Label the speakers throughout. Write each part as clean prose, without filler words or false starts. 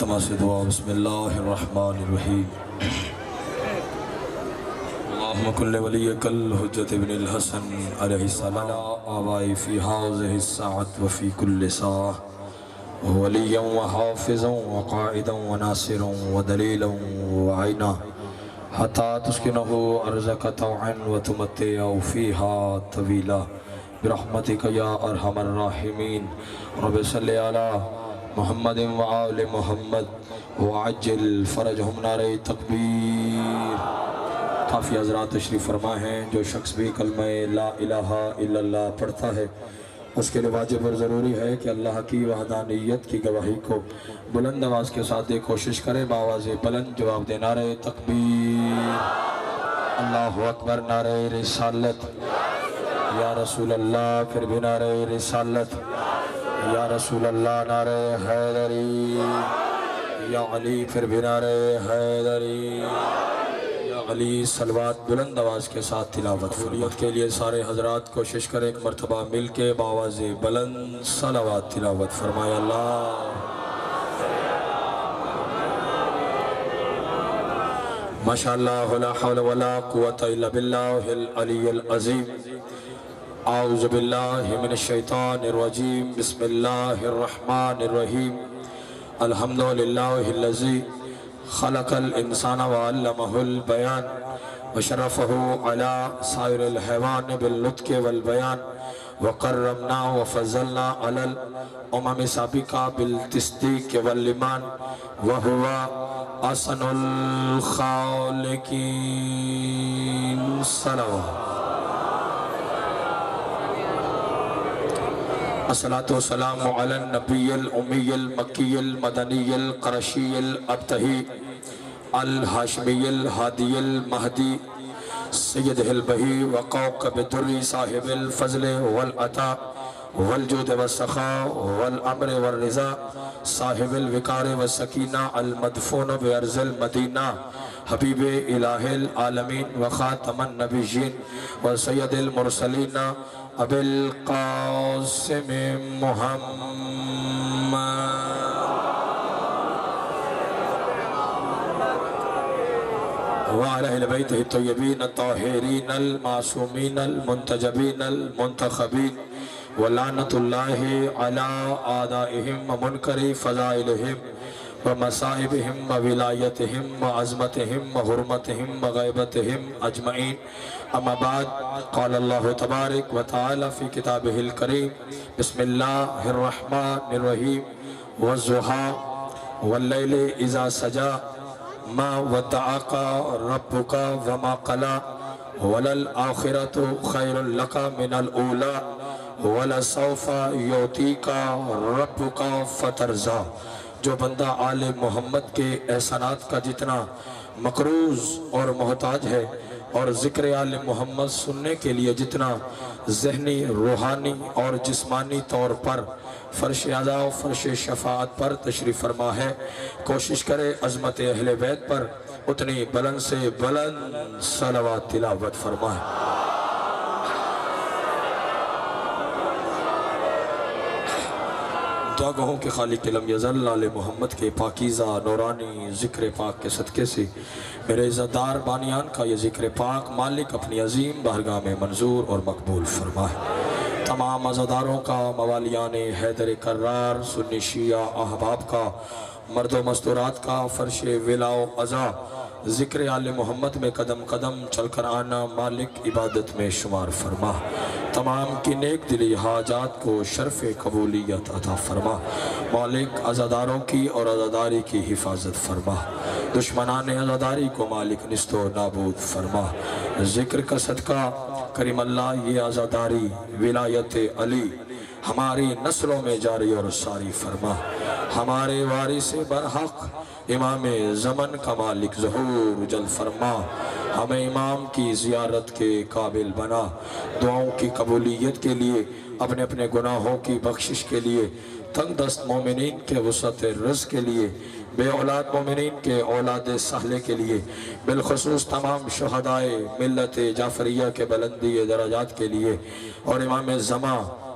Speaker 1: التماس دعا بسم اللہ الرحمن الرحیم اللہم کل ولیک الحجت ابن الحسن علیہ السلام آوائی فی حاضر الساعت وفی کل ساعت ولیا وحافظا وقائدا وناصرا ودلیلا وعینا حتی تسکنہ ارزک طوعا وتمتع فیہا طویلا برحمتک یا ارحم الراحمین رب صلی علی محمد وآل محمد وعجل فرجہم نعرہ تکبیر۔ کافی حضرات تشریف فرما ہیں، جو شخص بھی کلمہ لا الہ الا اللہ پڑھتا ہے اس کے لیے واجب اور ضروری ہے کہ اللہ کی وحدانیت کی گواہی کو بلند آواز کے ساتھ کوشش کرے، بآواز بلند جواب دے نعرہ تکبیر، اللہ اکبر، نعرہ رسالت، یا رسول اللہ، پھر بھی نعرہ رسالت، یا رسول اللہ، نعرہ حیدری، یا علی، پھر بھی نعرہ حیدری، یا علی، صلوات بلند آواز کے ساتھ تلاوت فریت کے لیے سارے حضرات کوشش کریں ایک مرتبہ مل کے بآواز بلند صلوات تلاوت فرمائے اللہ۔ ماشاءاللہ لا حول ولا قوة الا باللہ العلی العظیم۔ اعوذ باللہ من الشیطان الرجیم، بسم اللہ الرحمن الرحیم۔ الحمدللہ الذی خلق الانسان وعلمہ البیان وشرفہ علی سائر الحیوان بالنطق والبیان وقرمنا وفضلنا علی الامم سابقہ بالتصدیق والایمان وہو احسن الخالقین۔ صلوات۔ الصلاة والسلام علی النبی الامی المکی المدنی القرشی الابتہی الہاشمی الہادی المہدی سید البہی وقوقب الدری صاحب الفضل والعطا والجود والسخاء والامر والرضا صاحب الوقار والسکینہ المدفون بارض المدینہ حبیب الہ العالمین وخاتم النبیین وسید المرسلین ابی القاسم محمد وعلى اہل بیتہ الطیبین الطاہرین المعصومین المنتجبین المنتخبین ولعنت اللہ علی اعدائہم ومنکر فضائلہم ومصائبہم وولایتہم وعظمتہم وحرمتہم وغیبتہم اجمعین۔ اما بعد، قال اللہ تبارک وتعالی فی کتابہ الکریم، بسم اللہ الرحمن الرحیم، والضحیٰ واللیل اذا سجا ما ودعاک ربک وما قلا وللآخرۃ خیر لک من الاولی ولسوف یعطیک ربک فترضی۔ جو بندہ آل محمد کے احسانات کا جتنا مقروض اور محتاج ہے اور ذکر آل محمد سننے کے لیے جتنا ذہنی، روحانی اور جسمانی طور پر فرش عزا و فرش شفاعت پر تشریف فرما ہے، کوشش کرے عظمت اہل بیت پر اتنی بلند سے بلند صلوات تلاوت فرمائے۔ دعا گہوں کے خالق لم یزل آل محمد کے پاکیزہ نورانی ذکر پاک کے صدقے سے میرے عزتدار بانیان کا یہ ذکر پاک مالک اپنی عظیم بارگاہ میں منظور اور مقبول فرمائے۔ تمام عزاداروں کا، موالیان حیدر کرار، سنی شیعہ احباب کا، مرد و مستورات کا فرش ولا و عزا ذکر آل محمد میں قدم قدم چل کر آنا مالک عبادت میں شمار فرما۔ تمام کی نیک دلی حاجات کو شرف قبولیت عطا فرما۔ مالک عزاداروں کی اور عزاداری کی حفاظت فرما۔ دشمنان عزاداری کو مالک نست و نابود فرما۔ ذکر کا صدقہ کریم اللہ یہ عزاداری ولایت علی ہماری نسلوں میں جاری اور ساری فرما۔ ہمارے وارث برحق امام زمن کا مالک ظہور جل فرما۔ ہمیں امام کی زیارت کے قابل بنا۔ دعاؤں کی قبولیت کے لیے، اپنے اپنے گناہوں کی بخشش کے لیے، تنگ دست مومنین کے وسعت رزق کے لیے، بے اولاد مومنین کے اولاد سہلے کے لیے، بالخصوص تمام شہدائے ملت جعفریہ کے بلندی درجات کے لیے، اور امام زمان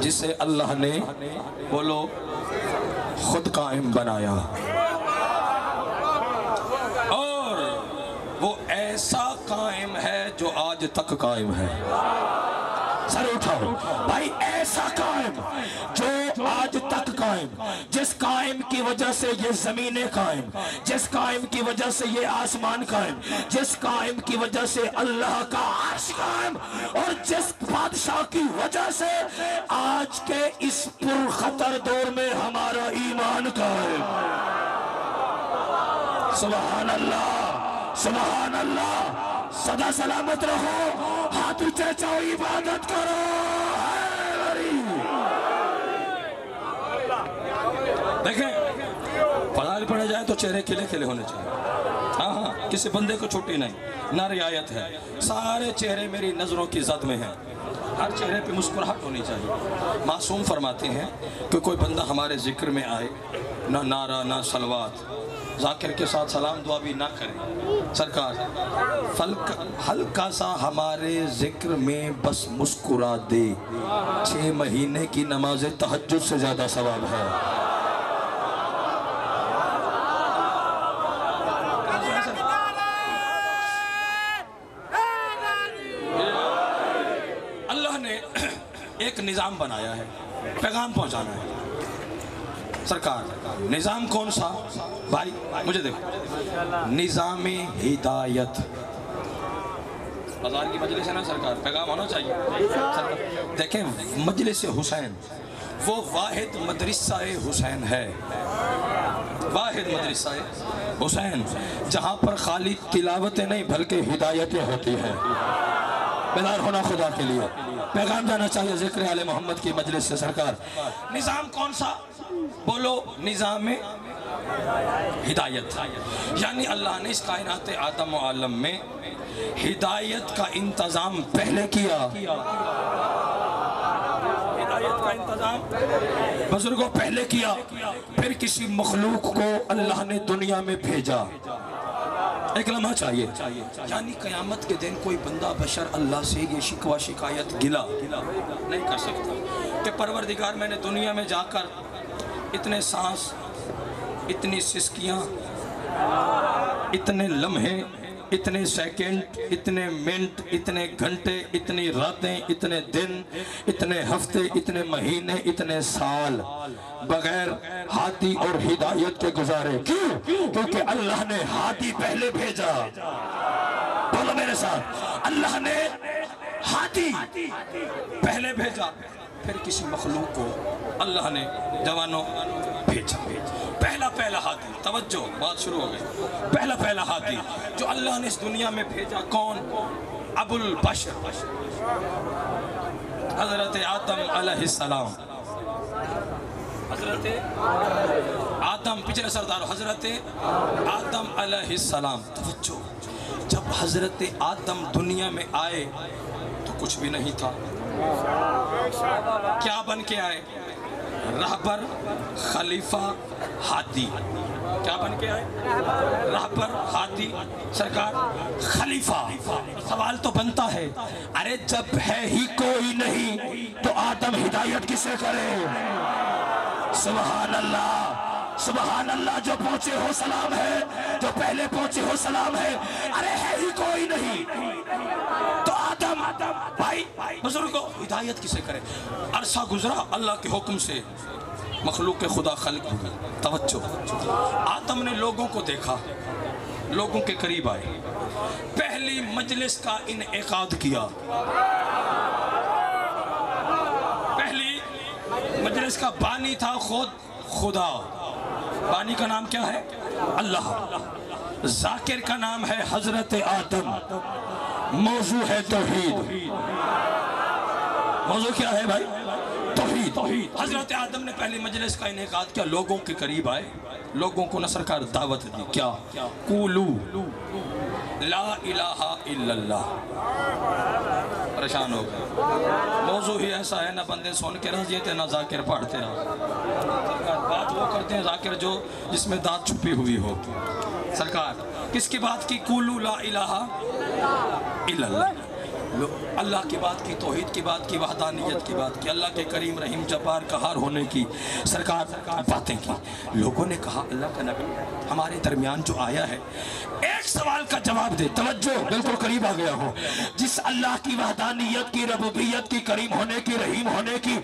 Speaker 1: جسے اللہ نے بولو خود قائم بنایا، اور وہ ایسا قائم ہے جو آج تک قائم ہے۔ سر اٹھاؤ بھائی، ایسا قائم جو آج تک قائم، جس قائم کی وجہ سے یہ زمینیں قائم، جس قائم کی وجہ سے یہ آسمان قائم، جس قائم کی وجہ سے اللہ کا عرش قائم، اور جس بادشاہ کی وجہ سے آج کے اس پرخطر دور میں ہمارا ایمان قائم۔ سبحان اللہ، سبحان اللہ، سدا سلامت رہو، ہاتھ اونچے چاہو، عبادت کرو۔ دیکھیں فضائل پڑھے جائے تو چہرے کھلے کھلے ہونے چاہیے، ہاں کسی بندے کو چھٹی نہیں، نہ رعایت ہے، سارے چہرے میری نظروں کی زد میں ہیں، ہر چہرے پہ مسکراہٹ ہونی چاہیے۔ معصوم فرماتے ہیں کہ کوئی بندہ ہمارے ذکر میں آئے، نہ نعرہ نہ صلوات، ذاکر کے ساتھ سلام دعا بھی نہ کرے، سرکار ہلکا سا ہمارے ذکر میں بس مسکرا دے، 6 مہینے کی نماز تہجد سے زیادہ ثواب ہے۔ اللہ نے ایک نظام بنایا ہے، پیغام پہنچانا ہے۔ سرکار نظام کون سا بھائی؟ مجھے دیکھو، نظام ہدایت۔ بازار کی مجلس ہے نا سرکار، پیغام ہونا چاہیے۔ دیکھیں مجلس حسین وہ واحد مدرسہ حسین ہے، واحد مدرسہ حسین، جہاں پر خالی تلاوتیں نہیں بلکہ ہدایتیں ہوتی ہیں۔ بیدار ہونا خدا کے لیے، پیغام جانا چاہیے ذکر آل محمد کی مجلس سے۔ سرکار نظام کون سا؟ بولو، نظام ہدایت، یعنی اللہ نے اس کائنات آدم و عالم میں ہدایت کا انتظام پہلے کیا، ہدایت کا انتظام بزرگوں پہلے کیا، پھر کسی مخلوق کو اللہ نے دنیا میں بھیجا۔ ایک لمحہ چاہیے، یعنی قیامت کے دن کوئی بندہ بشر اللہ سے یہ شکوہ شکایت گلا نہیں کر سکتا کہ پروردگار میں نے دنیا میں جا کر اتنے سانس، اتنی سسکیاں، اتنے لمحے، اتنے سیکنڈ، اتنے منٹ، اتنے گھنٹے، اتنی راتیں، اتنے دن، اتنے ہفتے، اتنے مہینے، اتنے سال بغیر ہادی اور ہدایت کے گزارے۔ کیوں؟ کیونکہ اللہ نے ہادی پہلے بھیجا۔ بولو میرے ساتھ، اللہ نے ہادی پہلے بھیجا، پھر کسی مخلوق کو اللہ نے جوانوں بھیجا۔ پہلا ہادی، توجہ بات شروع ہو گئی، پہلا ہادی جو اللہ نے اس دنیا میں بھیجا کون؟ ابو البشر حضرت آدم علیہ السلام۔ حضرت آدم، پچھلے سردار حضرت آدم علیہ السلام۔ توجہ، جب حضرت آدم دنیا میں آئے تو کچھ بھی نہیں تھا، کیا بن کے آئے؟ رہبر، خلیفہ، ہادی۔ کیا بن کے آئے؟ رہبر، ہادی، سرکار خلیفہ۔ سوال تو بنتا ہے، ارے جب ہے ہی کوئی نہیں تو آدم ہدایت کسے کرے؟ سبحان اللہ، سبحان اللہ، جو پہنچے ہو سلام ہے، جو پہلے پہنچے ہو سلام ہے۔ ارے ہے ہی کوئی نہیں تو آدم بھائی بزرگوں ہدایت کسے کرے؟ عرصہ گزرا، اللہ کے حکم سے مخلوق خدا خلق ہوئی۔ توجہ، آدم نے لوگوں کو دیکھا، لوگوں کے قریب آئے، پہلی مجلس کا انعقاد کیا۔ پہلی مجلس کا بانی تھا خود خدا۔ بانی کا نام کیا ہے؟ اللہ۔ ذاکر کا نام ہے حضرت آدم۔ موضوع ہے توحید۔ موضوع کیا ہے بھائی؟ توحید۔ حضرت آدم نے پہلی مجلس کا انعقاد کیا، لوگوں کے قریب آئے، لوگوں کو نہ سرکار دعوت دی، کیا؟ قولو لا الہ الا اللہ۔ پریشان ہو گئے، موضوع ہی ایسا ہے، نہ بندے سن کے راضی تھے نہ ذاکر پڑھتے ہیں۔ سرکار بات وہ کرتے ہیں ذاکر جو جس میں دانت چھپی ہوئی ہو۔ سرکار کس کی بات کی؟ قولو لا الہ الا اللہ۔ اللہ کی بات کی، توحید کی بات کی، وحدانیت کی بات کی، اللہ کے کریم رحیم جبار قہار ہونے کی سرکار باتیں کی۔ لوگوں نے کہا اللہ کا نبی ہمارے درمیان جو آیا ہے ایک سوال کا جواب دے، توجہ بالکل قریب آ گیا ہو، جس اللہ کی وحدانیت کی، ربوبیت کی، کریم ہونے کی، رحیم ہونے کی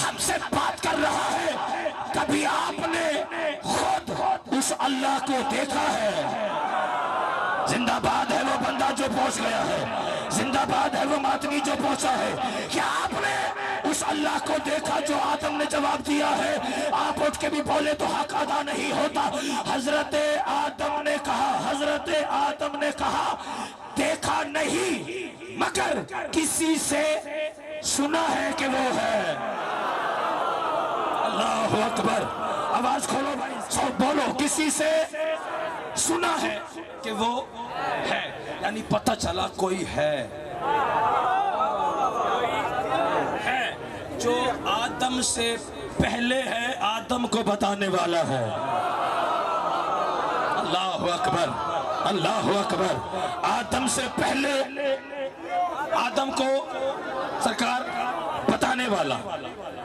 Speaker 1: ہم سے بات کر رہا ہے، کبھی آپ نے خود اس اللہ کو دیکھا ہے؟ زندہ باد ہے وہ بندہ جو پہنچ گیا ہے، زندہ باد ہے وہ ماتمی جو پہنچا ہے۔ کیا آپ نے اس اللہ کو دیکھا جو آدم نے جواب دیا ہے؟ آپ اٹھ کے بھی بولے تو حق ادا نہیں ہوتا۔ حضرت آدم نے کہا، حضرت آدم نے کہا دیکھا نہیں مگر کسی سے سنا ہے کہ وہ ہے۔ اللہ اکبر، آواز کھولو بھائی، سب بولو، کسی سے سنا ہے کہ وہ ہے، یعنی پتہ چلا کوئی ہے جو آدم سے پہلے ہے، آدم کو بتانے والا ہے۔ اللہ اکبر، اللہ اکبر، آدم سے پہلے آدم کو سرکار بتانے والا۔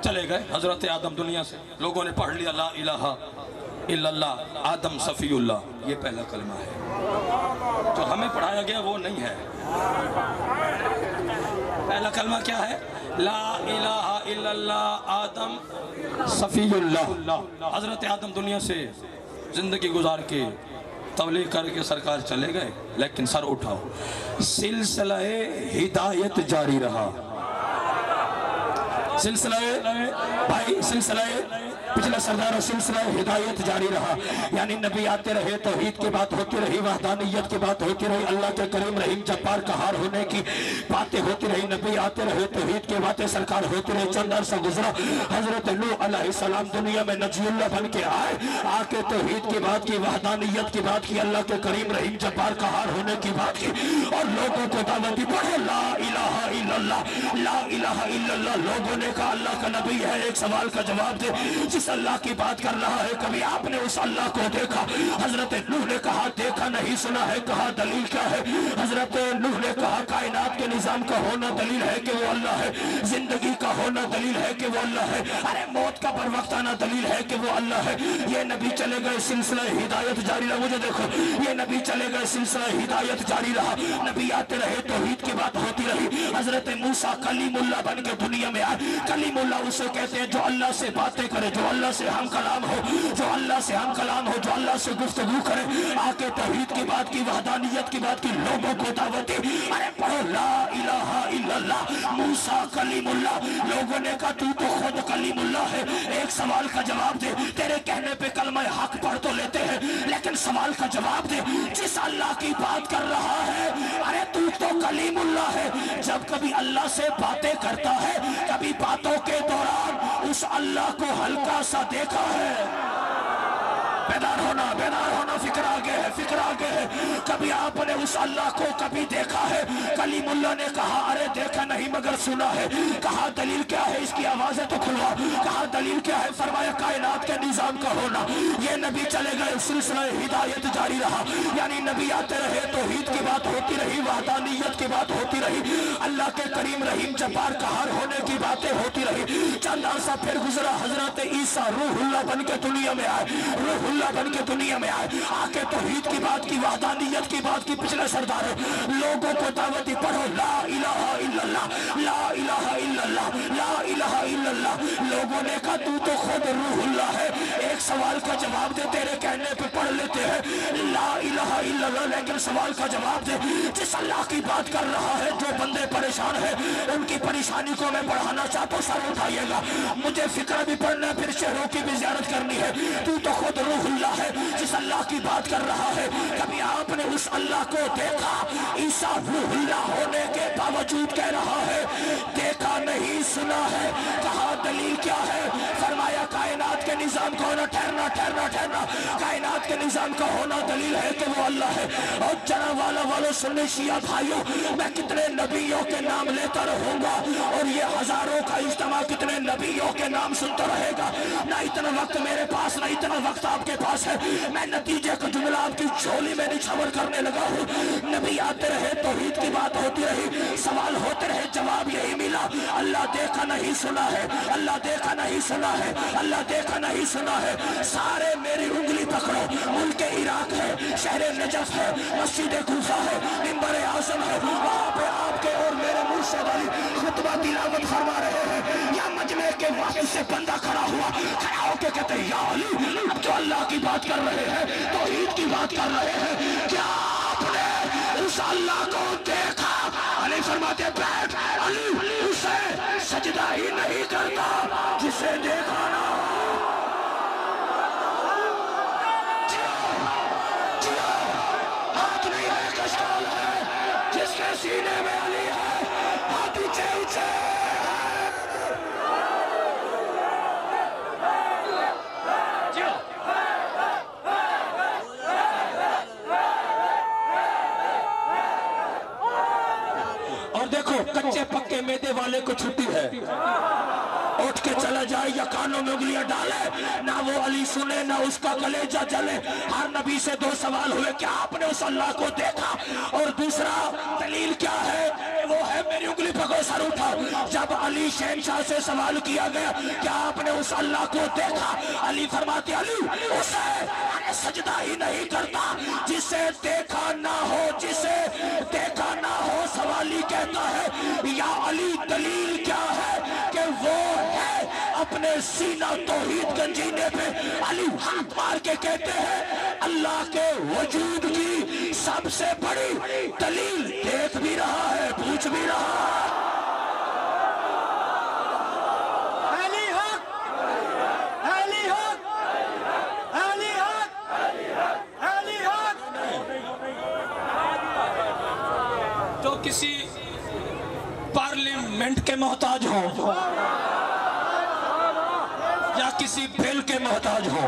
Speaker 1: چلے گئے حضرت آدم دنیا سے، لوگوں نے پڑھ لیا لا الہ الا اللہ، آدم صفی اللہ، یہ پہلا کلمہ ہے۔ جو ہمیں پڑھایا گیا وہ نہیں ہے۔ پہلا کلمہ کیا ہے؟ لا الہ الا اللہ، آدم صفی اللہ۔ حضرت آدم دنیا سے زندگی گزار کے تبلیغ کر کے سرکار چلے گئے، لیکن سر اٹھاؤ، سلسلہ ہدایت جاری رہا۔ سلسلہ بھائی، سلسلہ پچھلا سردار اور سلسلہ ہدایت جاری رہا، یعنی نبی آتے رہے، توحید کی بات ہوتی رہی، وحدانیت کی بات ہوتی رہی، اللہ کے کریم رحیم جبار قہار ہونے کی باتیں ہوتی رہی، نبی آتے رہے، توحید کی باتیں سرکار ہوتی رہی۔ چند عرصہ گزرا، حضرت نوح علیہ السلام دنیا میں نجی اللہ بن کے آئے، آ کے توحید کی بات کی، وحدانیت کی بات کی، اللہ کے کریم رحیم جبار قہار ہونے کی بات کی، اور لوگوں کو دعوت دی، پڑھو لا الہ الا اللہ، لا الہ الا اللہ۔ لوگوں نے کہا اللہ کا نبی ہے، ایک سوال کا جواب دے، جس اللہ کی بات کر رہا ہے کبھی آپ نے اس اللہ کو دیکھا؟ حضرت نوح نے کہا دیکھا نہیں، سنا ہے، کہا دلیل کیا ہے؟ حضرت نوح نے کہا کائنات کے نظام کا ہونا دلیل ہے کہ وہ اللہ ہے، زندگی کا ہونا دلیل ہے کہ وہ اللہ ہے، ارے موت کا بر وقت آنا دلیل ہے کہ وہ اللہ ہے۔ یہ نبی چلے گئے، سلسلہ ہدایت جاری رہا، مجھے دیکھو، یہ نبی چلے گئے، سلسلہ ہدایت جاری رہا، نبی آتے رہے، توحید کی بات ہوتی رہی۔ حضرت موسیٰ کلیم اللہ بن کے دنیا میں آئے، کلیم اللہ اسے کہتے ہیں جو اللہ سے باتیں کرے، جو اللہ سے ہم کلام ہو، جو اللہ سے ہم کلام ہو، جو اللہ سے گفتگو کرے، آ کے توحید کی بات کی، وحدانیت کی بات کی، لوگوں کو دعوت دی۔ ارے پڑھو لا الہ الا اللہ، موسیٰ کلیم اللہ۔ لوگوں نے کہا تو خود کلیم اللہ ہے، ایک سوال کا جواب دے، تیرے کہنے پہ کلمہ حق پڑھ تو لیتے ہیں، لیکن سوال کا جواب دے، جس اللہ کی بات کر رہا ہے، ارے تو کلیم اللہ ہے، جب کبھی اللہ سے باتیں کرتا ہے، کبھی باتوں کے دوران اس اللہ کو ہلکا سا دیکھا ہے؟ بیدار ہونا، فکر آگے ہے، فکر آگے ہے۔ کبھی آپ نے اس اللہ کو کبھی دیکھا ہے؟ کلیم اللہ نے کہا ارے دیکھا نہیں مگر سنا ہے۔ کہا دلیل کیا ہے؟ اس کی آوازیں تو کھلوا۔ کہا دلیل کیا ہے؟ فرمایا کائنات کے نظام کا ہونا۔ یہ نبی چلے گئے، سلسلہ ہدایت جاری رہا، یعنی نبی آتے رہے، توحید کی بات ہوتی رہی، وحدانیت کی بات ہوتی رہی، اللہ کے کریم رحیم جبار قہار ہونے کی باتیں ہوتی رہی۔ چند عرصہ پھر گزرا، حضرت عیسیٰ روح اللہ بن کے دنیا میں آئے، روح اللہ بن کے دنیا میں آئے، آ کے توحید کی بات کی، وحدانیت کی بات کی، پچھلے سردار لوگوں کو دعوت دی، پڑھو لا الہ الا اللہ، لا الہ الا اللہ، لا الہ الا اللہ۔ لوگوں نے کہا تو خود روح اللہ ہے، ایک سوال کا جواب دے، تیرے کہنے پہ پڑھ لیتے ہیں لا الہ الا اللہ، لیکن سوال کا جواب دے، جس اللہ کی بات کر رہا ہے، جو بندے پریشان ہیں ان کی پریشانی کو میں بڑھانا چاہتا ہوں، سر اٹھائیے گا، مجھے فکر بھی پڑھنا ہے، پھر شہروں کی بھی زیارت کرنی ہے، تو خود روح اللہ ہے، جس اللہ کی بات کر رہا ہے، کبھی آپ نے اس اللہ کو دیکھا؟ عیسیٰ روح اللہ ہونے کے باوجود کہہ رہا ہے دیکھا نہیں، سنا ہے۔ کہا دلیل کیا ہے؟ فرمایا کائنات کے نظام کا ہونا، ٹھہرنا، کائنات کے نظام کا ہونا دلیل ہے کہ وہ اللہ ہے۔ اور جنابوالا والوں سنی شیعہ بھائیوں، میں کتنے نبیوں کے نام لیتا رہوں گا اور یہ ہزاروں کا اجتماع کتنے نبیوں کے نام سنتا رہے گا۔ نہ اتنا وقت میرے پاس، نہ اتنا وقت آپ کے پاس ہے۔ میں نتیجے کا جملہ آپ کی جھولی میں نچھاور کرنے لگا ہوں۔ نبی آتے رہے، توحید کی بات ہوتی رہی، سوال ہوتے رہے، جواب یہی ملا، اللہ دیکھا نہیں سنا ہے، اللہ دیکھا نہیں سنا ہے، اللہ دیکھا نہیں سنا ہے۔ سارے میری انگلی پکڑو، ملک عراق ہے، شہر نجف ہے، مسجد کوفہ ہے، منبر اعظم ہے، وہاں پہ آپ کے اور میرے مرشد علی خطبہ تلاوت فرما رہے ہیں۔ یا مجمع کے واقع سے بندہ کھڑا ہوا، کھڑا ہو کے کہتے ہیں یا علی، اب جو اللہ کی بات کر رہے ہیں، توحید کی بات کر رہے ہیں، کیا آپ نے اس اللہ کو دیکھا؟ علی فرماتے ہیں بیٹھ، علی اسے سجدہ ہی نہیں کرتا جسے دیکھا نہ ہو۔ جس کے سینے میں علی ہے، ہاتھ اونچے اونچے۔ اور دیکھو کچے پکے میدے والے کو چھٹی ہے، اٹھ کے چلا جائے یا کانوں میں انگلیاں ڈالے، نہ وہ علی سنے نہ اس کا کلیجہ جلے۔ ہر نبی سے دو سوال ہوئے، کیا آپ نے اس اللہ کو دیکھا؟ اور دوسرا دلیل کیا ہے؟ وہ ہے میری انگلی پکڑو، سر اٹھا۔ جب علی شہنشاہ سے سوال کیا گیا کیا آپ نے اس اللہ کو دیکھا؟ علی فرماتے علی اسے سجدہ ہی نہیں کرتا جسے دیکھا نہ ہو، جسے دیکھا نہ ہو۔ سوالی کہتا ہے یا علی دلیل کیا ہے کہ وہ ہے اپنے سینہ توحید گنجینے پہ۔ علی ہاتھ مار کے کہتے ہیں اللہ کے وجود کی سب سے بڑی دلیل دیکھ بھی رہا ہے، پوچھ بھی رہا ہے۔
Speaker 2: علی حق، علی حق، علی حق، علی حق۔
Speaker 1: جو کسی پارلیمنٹ کے محتاج ہو یا کسی بل کے محتاج ہو،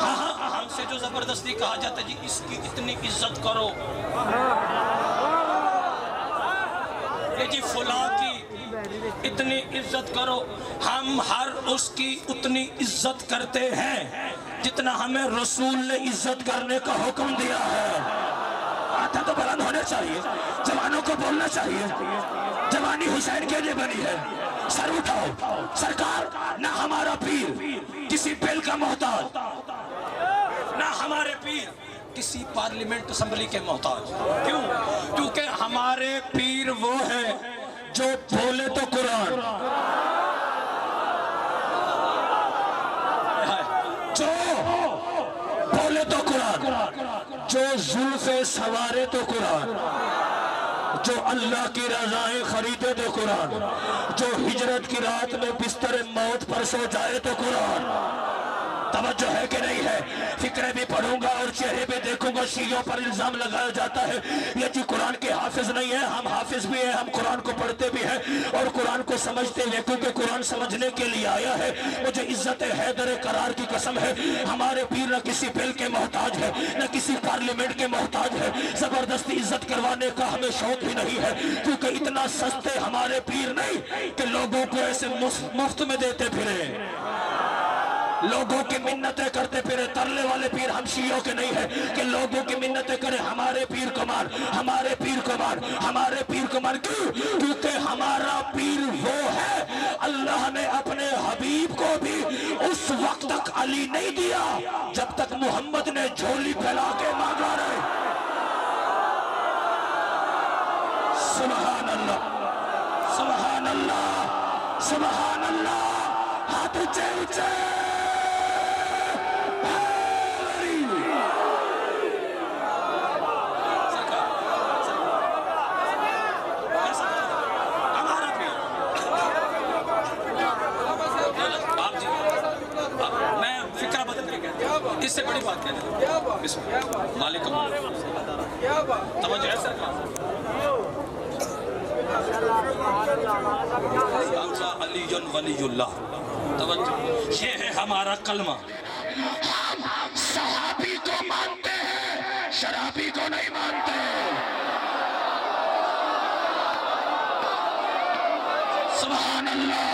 Speaker 1: ہاں ہاں ہم سے جو زبردستی کہا جاتا ہے جی اس کی اتنی عزت کرو، یہ جی فلاں کی اتنی عزت کرو، ہم ہر اس کی اتنی عزت کرتے ہیں جتنا ہمیں رسول نے عزت کرنے کا حکم دیا ہے۔ آتا تو بلند ہونے چاہیے، جوانوں کو بولنا چاہیے، جوانی حسین کے لیے بنی ہے۔ سر اٹھاؤ، سرکار نہ ہمارا پیر کسی بل کا محتاج، نہ ہمارے پیر کسی پارلیمنٹ اسمبلی کے محتاج۔ کیوں؟ کیونکہ ہمارے پیر وہ ہیں جو بولے تو قرآن، جو بولے تو قرآن، جو زلف سوارے تو قرآن، جو اللہ کی رضائیں خریدے تو قرآن، جو ہجرت کی رات میں بستر موت پر سو جائے تو قرآن۔ توجہ ہے کہ نہیں ہے؟ فکرے بھی پڑھوں گا اور چہرے بھی دیکھوں گا، شیعوں پر الزام لگایا جاتا ہے یہ جی قرآن کے حافظ نہیں ہیں۔ ہم حافظ بھی ہیں، ہم قرآن کو پڑھتے بھی ہیں اور قرآن کو سمجھتے ہیں، کیونکہ قرآن سمجھنے کے لیے آیا ہے۔ مجھے عزت حیدر قرار کی قسم ہے، ہمارے پیر نہ کسی بل کے محتاج ہے، نہ کسی پارلیمنٹ کے محتاج ہے۔ زبردستی عزت کروانے کا ہمیں شوق بھی نہیں ہے، کیونکہ اتنا سستے ہمارے پیر نہیں کہ لوگوں کو ایسے مفت میں دیتے پھریں، لوگوں کی منتیں کرتے پھرے۔ ترلے والے پیر ہم شیعوں کے نہیں ہیں کہ لوگوں کی منتیں کریں ہمارے پیر کو مان، ہمارے پیر کو مان، ہمارے پیر کو مان۔ کیوں؟ کیونکہ ہمارا پیر وہ ہے، اللہ نے اپنے حبیب کو بھی اس وقت تک علی نہیں دیا جب تک محمد نے جھولی پھیلا کے مانگا رہے۔ سبحان اللہ، سبحان اللہ، سبحان اللہ۔ ہاتھ اونچے اونچے۔ اس سے بڑی بات کہتے ہیں بسم اللہ مالک توجہ ہے سرکار علی ولی اللہ۔ توجہ، یہ ہے ہمارا کلمہ۔ ہم صحابی کو مانتے ہیں، شرابی کو نہیں مانتے. سبحان اللہ.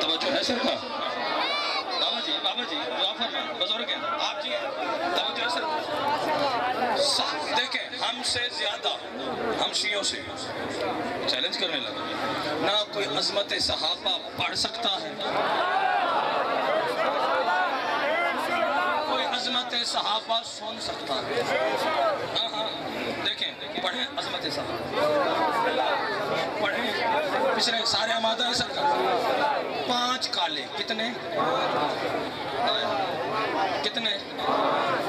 Speaker 1: توجہ ہے سر کا؟ بابا جی دعا فرمائیں. بزرگ ہیں آپ جی ہیں. توجہ ہے سر. دیکھیں ہم سے زیادہ ہم شیعوں سے چیلنج کرنے لگا. نہ کوئی عظمت صحابہ پڑھ سکتا ہے, کوئی عظمت صحابہ سن سکتا ہے. ہاں ہاں دیکھیں پڑھیں عظمت صحابہ پڑھیں. پچھلے سارے آمادہ ہیں سر. 5 کالے کتنے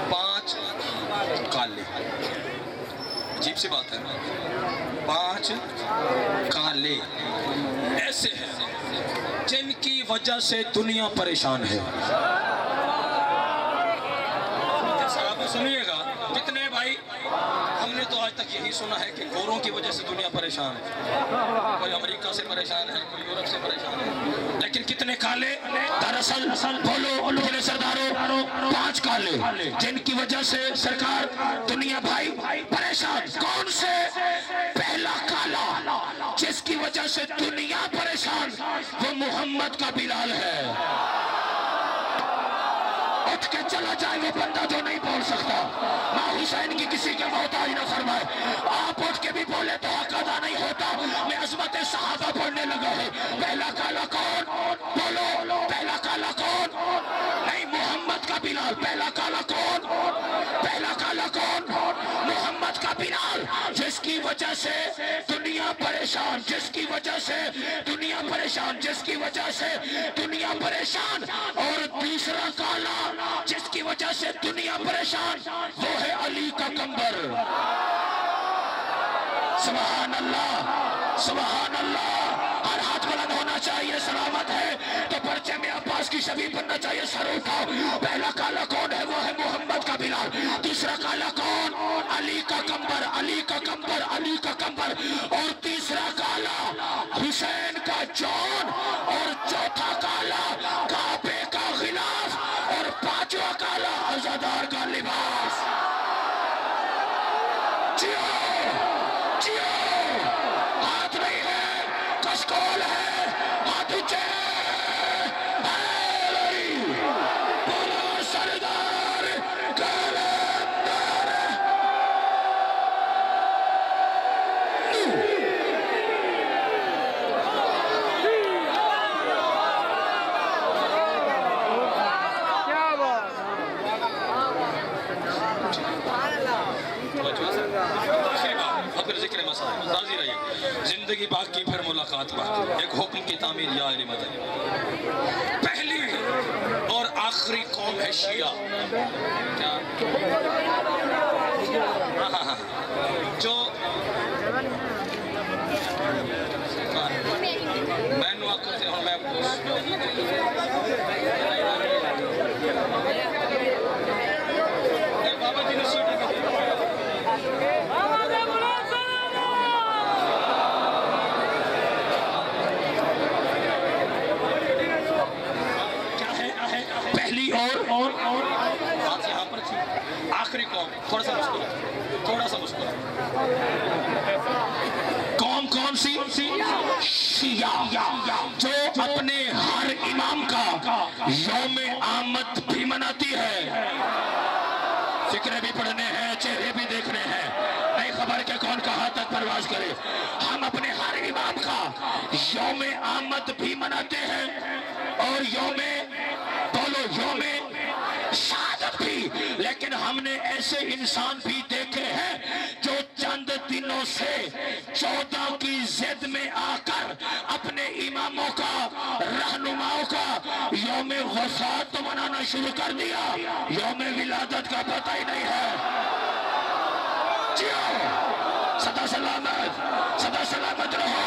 Speaker 1: 5 کالے. عجیب سی بات ہے. 5 کالے ایسے ہیں جن کی وجہ سے دنیا پریشان ہے. سنیے گا کتنے بھائی. ہم نے تو آج تک یہی سنا ہے کہ گوروں کی وجہ سے دنیا پریشان ہے. کوئی امریکہ سے پریشان ہے, کوئی یورپ سے پریشان ہے. لیکن کتنے کالے دراصل بولو میرے سرداروں 5 کالے جن کی وجہ سے سرکار دنیا بھائی پریشان. کون سے؟ پہلا کالا جس کی وجہ سے دنیا پریشان وہ محمد کا بلال ہے. اٹھ کے چلا جائے وہ بندہ جو نہیں بول سکتا. ماں حسین کی کسی کے محتاج نہ فرمائے. آپ اٹھ کے بھی بولے تو حق ادا نہیں ہوتا. میں عظمت صحابہ پڑھنے لگا ہے. پہلا کالا کون؟ بولو پہلا کالا کون؟ نہیں محمد کا بلال. پہلا کالا کون؟ پہلا کالا کون؟ محمد کا بلال. جس کی وجہ سے دنیا پریشان, جس کی وجہ سے دنیا پریشان, جس کی وجہ سے دنیا پریشان. اور تیسرا کالا جس کی وجہ سے دنیا پریشان وہ ہے علی کا کمبر. سبحان اللہ سبحان اللہ. ہر ہاتھ بلند ہونا چاہیے. سلامت ہے تو پرچے میں عباس کی شبیہ بننا چاہیے. سر اٹھاؤ. پہلا کالا کون ہے؟ وہ ہے محمد کا بلال. دوسرا کالا کون؟ علی کا کمبر. علی کا کمبر. علی کا کمبر. اور تیسرا کالا حسین کا جون. اور چوتھا کالا کعبے کا غلاف. اور 5واں کالا عزادار کا لباس. جیو جیو. ہاتھ نہیں ہے, کشکول ہے, ہاتھ اونچے. بولو سردار کلندر. پھر ذکر مسائل راضی رہیے. زندگی باقی پھر ملاقات باقی. ایک حکم کی تعمیر یا علی مدنی. پہلی اور آخری قوم ہے شیعہ. کیا جو میں نوا کرتے ہوں میں بابا جی نے سیٹ بات یہاں پر تھی. آخری قوم تھوڑا سا مسکرا. قوم کون سی؟ شیعہ. جو اپنے ہر امام کا یوم آمد بھی مناتی ہے. فکرے بھی پڑھنے ہیں, چہرے بھی دیکھنے ہیں. نہیں خبر کہ کون کہاں تک پرواز کرے. ہم اپنے ہر امام کا یوم آمد بھی مناتے ہیں اور یوم شہادت بھی. لیکن ہم نے ایسے انسان بھی دیکھے ہیں جو چند دنوں سے 14 کی ضد میں آ کر اپنے اماموں کا, رہنماؤں کا یوم وفات تو منانا شروع کر دیا. یوم ولادت کا پتہ ہی نہیں ہے. جیو سدا سلامت رہو.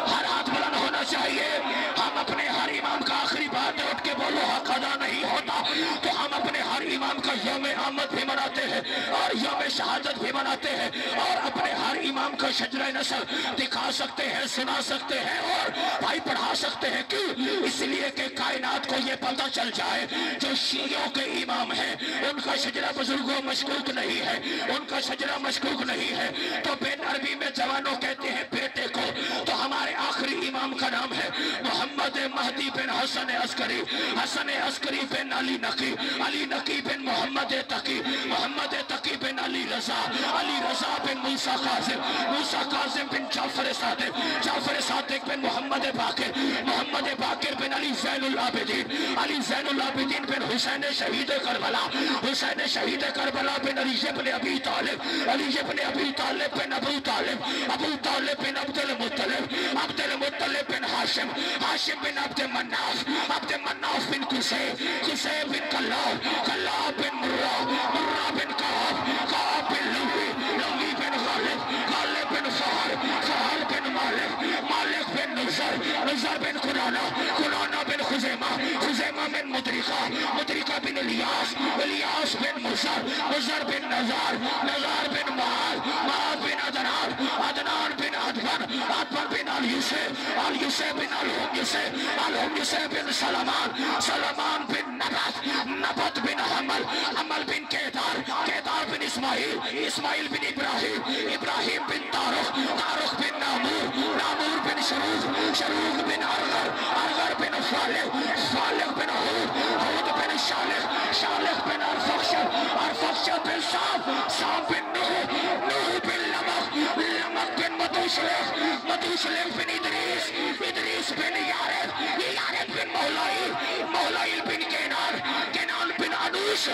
Speaker 1: ہر ہاتھ بلند ہونا
Speaker 3: ہونا چاہیے. ہم اپنے ہر امام کا آخری بات اٹھ کے بولو حق ادا نہیں ہوتا تو ہم اپنے ہر امام کا یوم آمد بھی مناتے ہیں اور یوم شہادت بھی مناتے ہیں اور اپنے ہر امام کا شجرہ نسل دکھا سکتے ہیں, سنا سکتے ہیں اور بھائی پڑھا سکتے ہیں. کیوں؟ اس لیے کہ کائنات کو یہ پتہ چل جائے جو شیعوں کے امام ہیں ان کا شجرہ بزرگوں مشکوک نہیں ہے, ان کا شجرہ مشکوک نہیں ہے. تو بن عربی میں جوانوں کہتے ہیں بیٹے کو, تو ہمارے آخری امام کا نام ہے محمد مہدی بن حسن عسکری, حسن عسکری بن علی نقی, علی نقی بن محمد تقی, محمد تقی بن علی رضا, علی رضا بن موسیٰ قاسم, موسیٰ قاسم بن جعفر صادق, جعفر صادق بن محمد باقر, محمد باقر بن علی زین العابدین, علی زین العابدین بن حسین شہید کربلا, حسین شہید کربلا بن علی بن ابی طالب, علی بن ابی طالب بن ابو طالب, ابو طالب بن عبد المطلب, عبد المطلب بن ہاشم, ہاشم بن عبد مناف, عبد مناف بن قصی, قصی بن کلاب, کلاب بن مرہ, مرہ بن کعب, کعب بن لوی, لوی بن غالب, غالب بن فہر, فہر بن مالک, مالک بن نظر, نظر بن قرآنہ, قرآنہ بن خزیمہ, خزیمہ بن مدرکہ, مدرکہ بن الیاس, الیاس بن مزر, مزر بن نظار, نظار بن معاذ, معاذ بن عدنان, عدنان بن عدبن, عدبن بن الیوسف, الیوسف بن الہمیسف, الہمیسف بن سلمان, سلمان بن نبت, نبت بن حمل, حمل بن کیدار, کیدار بن اسماعیل, اسماعیل بن ابراہیم, ابراہیم بن تارخ, تارخ بن نامور, نامور بن شروف, شروف بن ارغر, ارغر بن فالق, فالق بن حود, حود بن شالخ, شالخ بن ارفخشد, ارفخشد بن صاف, صاف بن نوح, نوح بن لمخ, لمخ بن مدوشلخ, مدوشلخ بن ادریس, ادریس بن یارد, یارد بن مولائل, مولائل بن کینان, کینان بن انوش,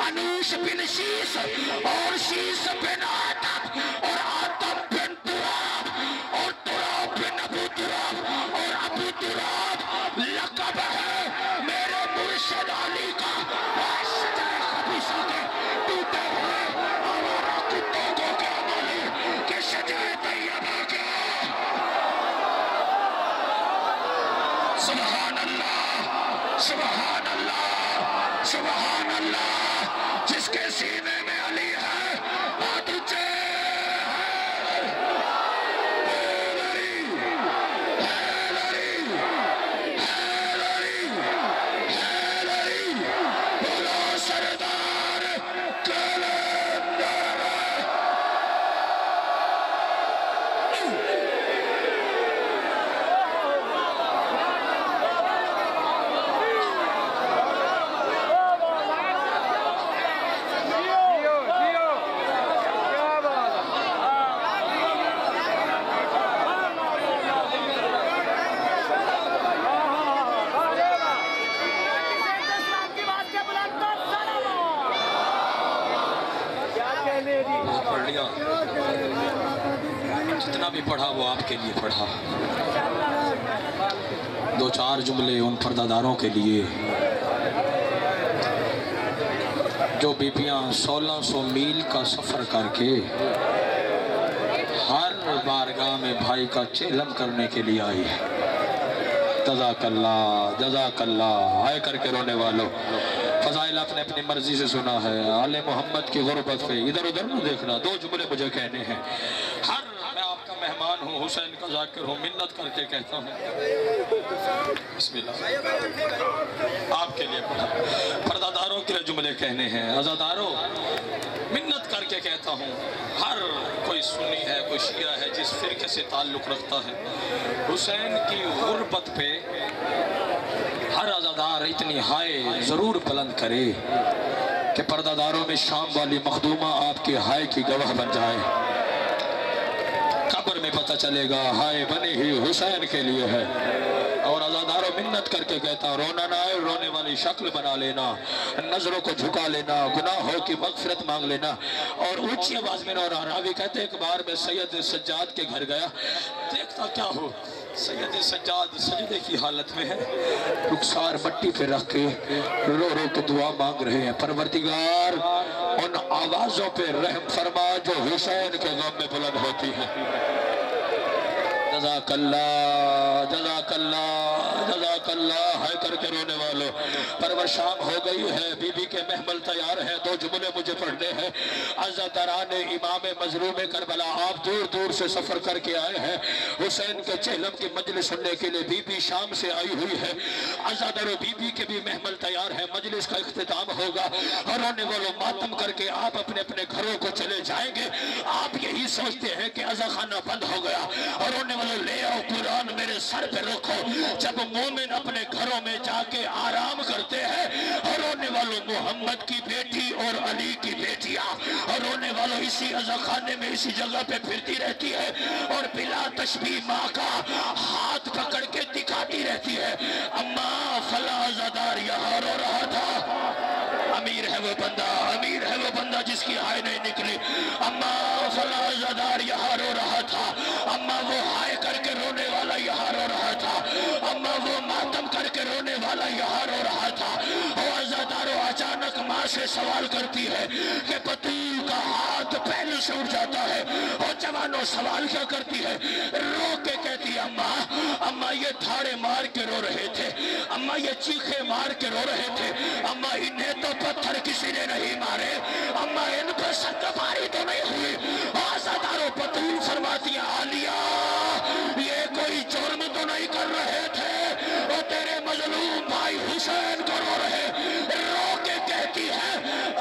Speaker 3: انوش بن شیس, اور شیس بن آدم, اور آدم بن تراب, اور تراب بن ابو تراب, اور ابو تراب لقب ہے میرے مرشد علی کا, شجر خبیثہ کے ٹوٹے ہوئے آوارہ کتوں کو کیا معلوم کہ شجر طیبہ کیا. سبحان اللہ, سبحان اللہ, سبحان اللہ. جس کے سینے میں علی ہے ہاتھ اونچے ہیں. حیدری, حیدری, حیدری, حیدری, بولو سردار کلندر. پڑھ لیا, جتنا بھی پڑھا وہ آپ کے لیے پڑھا. دو چار جملے ان پردہ داروں کے لیے جو بیبیاں 1600 میل کا سفر کر کے ہر بارگاہ میں بھائی کا چیلم کرنے کے لیے آئی ہے. جزاک اللہ, جزاک اللہ. آئے کر کے رونے والوں, فضائل آپ نے اپنی مرضی سے سنا ہے. آل محمد کی غربت پہ ادھر ادھر نہ دیکھنا. دو جملے مجھے کہنے ہیں. ہر میں آپ کا مہمان ہوں, حسین کا ذاکر ہوں, منت کر کے کہتا ہوں. بسم اللہ. آپ کے لیے پڑھا. پردہ داروں کے لیے جملے کہنے ہیں. عزاداروں, منت کر کے کہتا ہوں, ہر کوئی سنی ہے, کوئی شیعہ ہے, جس فرقے سے تعلق رکھتا ہے, حسین کی غربت پہ ہر عزادار اتنی ہائے ضرور بلند کرے کہ پردہ داروں میں شام والی مخدومہ آپ کے ہائے کی گواہ بن جائے. قبر میں پتہ چلے گا ہائے بنی ہی حسین کے لیے ہے. اور عزاداروں, منت کر کے کہتا ہوں, رونا نہ آئے, رونے والی شکل بنا لینا, نظروں کو جھکا لینا, گناہوں کی مغفرت مانگ لینا. اور اونچی آواز میں اور راوی کہتے ہیں, ایک بار میں سید سجاد کے گھر گیا, دیکھتا کیا ہو, سید سجاد سجدے کی حالت میں ہے, رخسار مٹی پہ رکھ کے رو رو کے دعا مانگ رہے ہیں. پروردگار ان آوازوں پہ رحم فرما جو حسین کے غم میں بلند ہوتی ہیں. جزاک اللہ جزاک اللہ جزاک اللہ ہے کر کے رونے والوں پرور شام ہو گئی ہے بی بی کے محمل تیار ہیں دو جملے مجھے پڑھنے ہیں عزاداران امام مظلوم کربلا آپ دور دور سے سفر کر کے آئے ہیں حسین کے چہلم کی مجلس سننے کے لیے بی بی شام سے آئی ہوئی ہے عزادار و بی بی کے بھی محمل تیار ہے مجلس کا اختتام ہوگا اور رونے والوں ماتم کر کے آپ اپنے اپنے گھروں کو چلے جائیں گے آپ یہی سوچتے ہیں کہ عزا خانہ بند ہو گیا اور رونے والوں لے آؤ قرآن میرے سر پہ رکھو جب مومن اپنے گھروں میں جا کے آرام کرتے ہیں اور رونے والوں محمد کی بیٹی اور علی کی بیٹیاں اور رونے والوں اسی عزا خانے میں اسی جگہ پہ پھرتی رہتی ہے اور بلا تشبیہ ماں کا ہاتھ پکڑ کے دکھاتی رہتی ہے اماں فلاں عزادار یہاں رو رہا تھا امیر ہے وہ بندہ جس کی ہائے نہیں نکلی اماں فلاں عزادار یہاں رو رہا تھا اماں وہ ہائے کر کے رونے والا یہاں رو رہا تھا اماں وہ ماتم کر کے رونے والا یہاں رو رہا تھا وہ عزاداروں اچانک ماں سے سوال کرتی ہے کہ بطول کا ہاتھ پہلے سے اٹھ جاتا ہے اور جوانوں سوال کیا کرتی ہے رو کے کہتی ہے اماں یہ دھاڑے مار کے رو رہے تھے اماں یہ چیخے مار کے رو رہے تھے اماں انہیں تو پتھر کسی نے نہیں مارے اماں ان پر سنگباری تو نہیں ہوئی عزاداروں بطول فرماتی ہے عالیہ یہ کوئی جرم تو نہیں کر رہے تھے وہ تیرے مظلوم بھائی حسین کو رو رہے رو کے کہتی ہے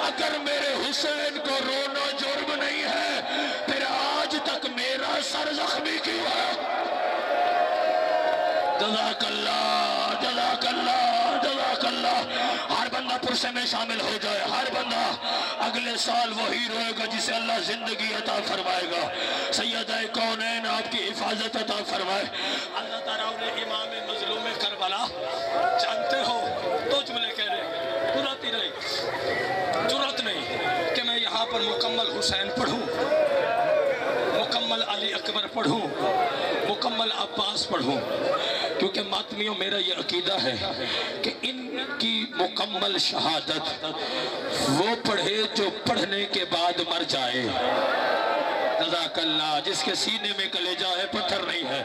Speaker 3: اگر میرے حسین کو رونا جرم نہیں ہے پھر آج تک میرا سر زخمی کیوں ہے جزاک اللہ جزاک اللہ جزاک اللہ ہر بندہ پرسے میں شامل ہو جائے ہر بندہ اگلے سال وہی روئے گا جسے اللہ زندگی عطا فرمائے گا سیدہ کونین آپ کی حفاظت عطا فرمائے اللہ تعالیٰ نے امام مظلوم کربلا جانتے ہو دو جملے کہہ رہے جرات نہیں کہ میں یہاں پر مکمل حسین پڑھوں مکمل علی اکبر پڑھوں مکمل عباس پڑھوں کیونکہ ماتمیوں میرا یہ عقیدہ ہے کہ ان کی مکمل شہادت وہ پڑھے جو پڑھنے کے بعد مر جائے جزاک اللہ جس کے سینے میں کلیجہ ہے پتھر نہیں ہے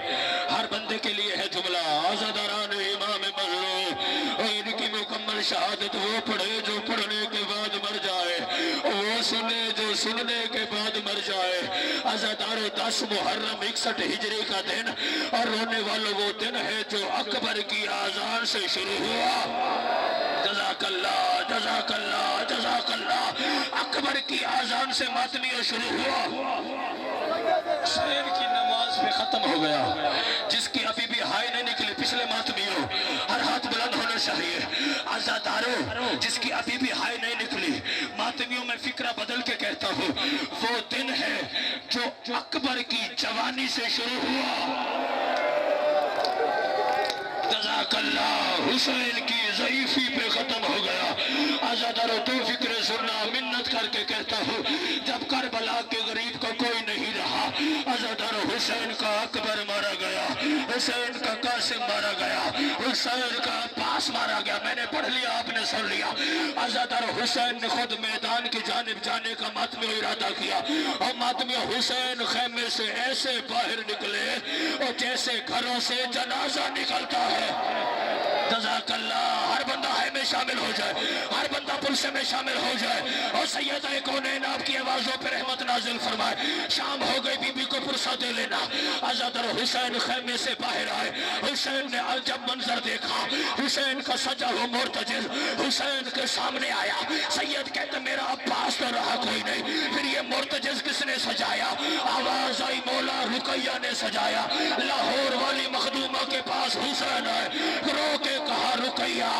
Speaker 3: ہر بندے کے لیے ہے جملہ عزاداران امام مظلوم اور ان کی مکمل شہادت وہ پڑھے جو پڑھنے کے بعد مر جائے وہ سنے جو سننے کے بعد مر جائے عزاداروں 10 محرم 61 ہجری کا دن اور رونے والوں وہ دن ہے جو اکبر کی آذان سے شروع ہوا جزاک اللہ جزاک اللہ جزاک اللہ اکبر کی آذان سے ماتمیوں شروع ہوا حسین کی نماز میں ختم ہو گیا جس کی ابھی بھی ہائے نہیں نکلی پچھلے ماتمیوں ہر ہاتھ بلند ہونا چاہیے عزاداروں جس کی ابھی بھی ہائے نہیں نکلی ماتمیوں میں فکرہ بدل کے کہتا ہوں وہ دن ہے جو اکبر کی جوانی سے شروع ہوا جزاک اللہ حسین کی ضعیفی پہ ختم ہو گیا عزاداروں تو فکر سننا منت کر کے کہتا ہوں جب کربلا کے غریب کو کوئی نہیں رہا عزاداروں حسین کا اکبر مارا گیا حسین کا قاسم مارا گیا حسین کا عباس مارا گیا میں نے پڑھ لیا آپ نے سن لیا عزاداروں حسین نے خود میدان کی جانب جانے کا ماتمیوں ارادہ کیا اور ماتمیوں حسین خیمے سے ایسے باہر نکلے اور جیسے گھروں سے جنازہ نکلتا ہے جزاک اللہ ہر بندہ ہے میں شامل ہو جائے ہر بندہ پرسے میں شامل ہو جائے اور سیدہ کونین آپ کی آوازوں پر رحمت نازل فرمائے شام ہو گئی بی بی کو پرسہ دے لینا عزادار حسین خیمے سے باہر آئے حسین نے جب منظر دیکھا حسین کا سجا ہو مرتجل حسین کے سامنے آیا سید کہتے میرا عباس تو رہا کوئی نہیں پھر یہ مرتجل کس نے سجایا آواز آئی مولا رقیہ نے سجایا لاہور والی مخدومہ کے پاس حسین آئے رو کے کہا رقیہ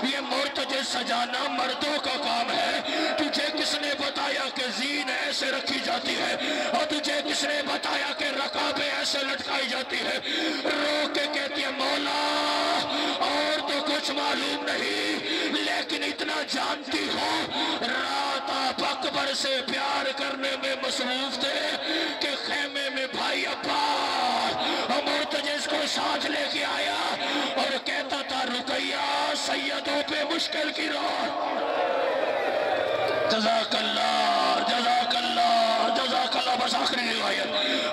Speaker 3: یہ مرتجل سجانا مردوں کا کام ہے تجھے کس نے بتایا کہ زین ایسے رکھی جاتی ہے اور تجھے کس نے بتایا کہ رکابیں ایسے لٹکائی جاتی ہے رو کے کہتی ہے مولا اور تو کچھ معلوم نہیں لیکن اتنا جانتی ہوں رات آپ اکبر سے پیار کرنے میں مصروف تھے کہ خیمے میں بھائی عباس اور مرتجز کو ساتھ لے کے آیا اور کہتا تھا رقیہ سیدوں پہ مشکل کی راہ جزاک اللہ جزاک اللہ جزاک اللہ بس آخری روایت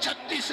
Speaker 3: 36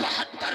Speaker 3: 72